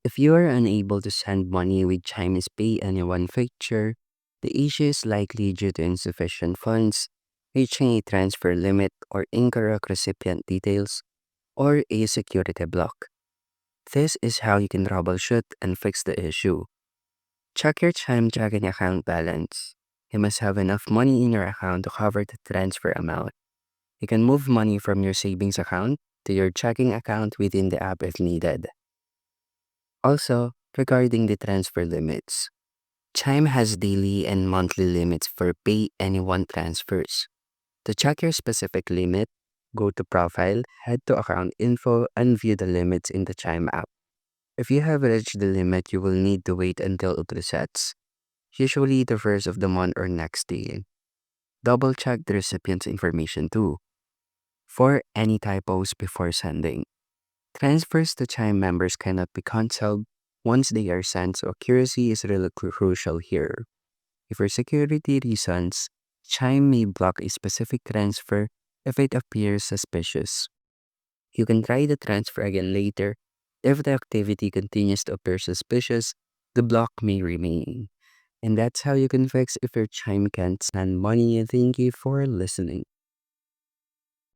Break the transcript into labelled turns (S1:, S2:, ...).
S1: If you are unable to send money with Chime's Pay Anyone feature, the issue is likely due to insufficient funds, reaching a transfer limit, or incorrect recipient details, or a security block. This is how you can troubleshoot and fix the issue. Check your Chime checking account balance. You must have enough money in your account to cover the transfer amount. You can move money from your savings account to your checking account within the app if needed. Also, regarding the transfer limits, Chime has daily and monthly limits for pay anyone transfers. To check your specific limit, go to Profile, head to Account Info, and view the limits in the Chime app. If you have reached the limit, you will need to wait until it resets, usually the first of the month or next day. Double check the recipient's information too, for any typos before sending. Transfers to Chime members cannot be cancelled once they are sent, so accuracy is really crucial here. If for security reasons, Chime may block a specific transfer if it appears suspicious. You can try the transfer again later. If the activity continues to appear suspicious, the block may remain. And that's how you can fix if your Chime can't send money. Thank you for listening.